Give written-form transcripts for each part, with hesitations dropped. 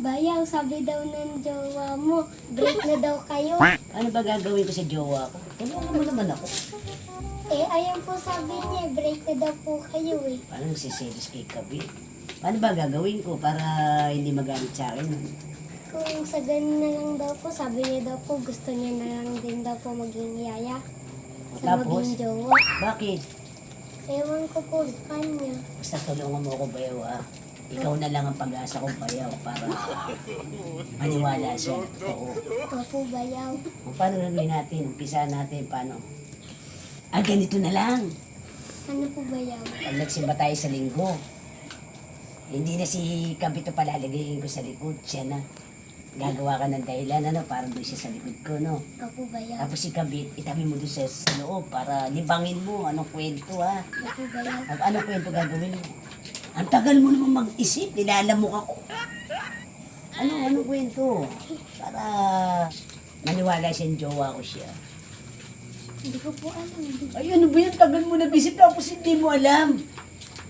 Bayaw, sabi daw ng jowa mo, break na daw kayo. Ano ba gagawin ko sa jowa ko? Tulungan mo naman ako. Eh, ayun po sabi niya, break na daw po kayo eh. Paano nagsiselos kay Kabi? Paano ba gagawin ko para hindi magalit sa akin? Kung sa ganun na lang daw po, sabi niya daw po, gusto niya na lang din daw po maging yaya. Sa Tapos? maging jowa. Bakit? Ewan ko po sa kanya. Basta tulungan mo ako, Bayaw, ah. Ikaw na lang ang pag-asa kong Bayaw para maniwala siya. Oo. Opo, bayaw. O, paano gagawin natin? Umpisa natin, paano? Ganito na lang. Ano po bayaw? Pag nagsimba tayo sa linggo, hindi na si Kabito palalagayin ko sa likod. Siya na. Gagawa ka ng dahilan, ano, para doon siya sa likod ko, no? Opo, bayaw. Tapos si Kabit, itabi mo doon sa loob para libangin mo. Anong kwento, ha? Opo, bayaw. Anong kwento gagawin mo? Ang tagal mo naman mag-isip, nilalamok ako. Anong kwento? Para maniwala siyang jowa ko siya. Hindi ko po alam. Ay, ano ba yan? Tagal mo nag-isip tapos hindi mo alam.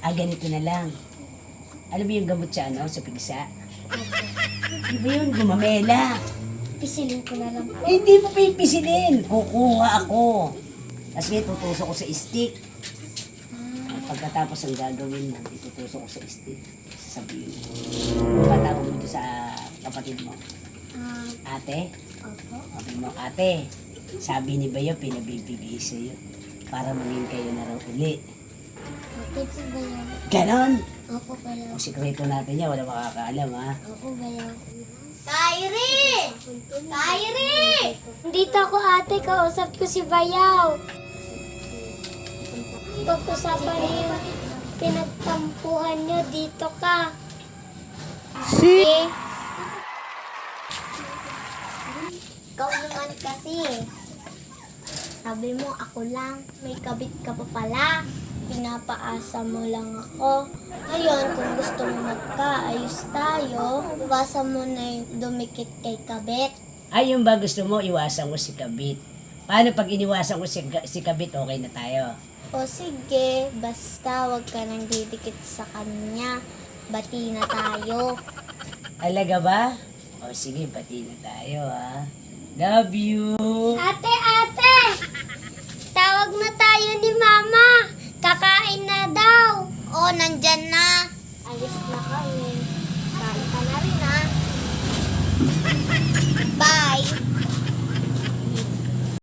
Ganito na lang. Alam mo yung gamot sa sa pigsa? Di ba yun? Gumamela. Pisilin ko na lang po. Hindi mo pipisilin. Kukuha ako. Tapos ngayon, tutusok ko sa stick. Pagkatapos ang gagawin mo, itutusok ko sa stick. Sasabihin mo. Patawag mo ito sa kapatid mo. Ate? Opo. Sabi mo, ate, sabi ni Bayo, pinabibigay sa'yo para maging kayo na raw uli. Okay po, bayaw. Ganon! Opo, bayaw. Ang sikreto natin yan, wala makakaalam, ha? Opo, bayaw. Kyrie! Kyrie! Dito ako ate, kausap ko si Bayaw. Pag-usapan niyo yung pinagtampuhan niyo, dito ka. Ikaw naman kasi. Sabi mo, ako lang. May kabit ka pa pala. Pinapaasa mo lang ako. Ngayon, kung gusto mo magkaayos tayo, iwasan mo na yung dumikit kay kabit. Ay, yung ba gusto mo, iwasan ko si Kabit. Paano pag iniwasan ko si Kabit, okay na tayo? O sige, basta wag ka nang didikit sa kanya. Bati na tayo. Alaga ba? O sige, bati na tayo, ha? Love you! Ate, ate! Tawag na tayo ni Mama. Kakain na daw. O, nandyan na. Alis na kami. Kain ka na rin, ha? Bye.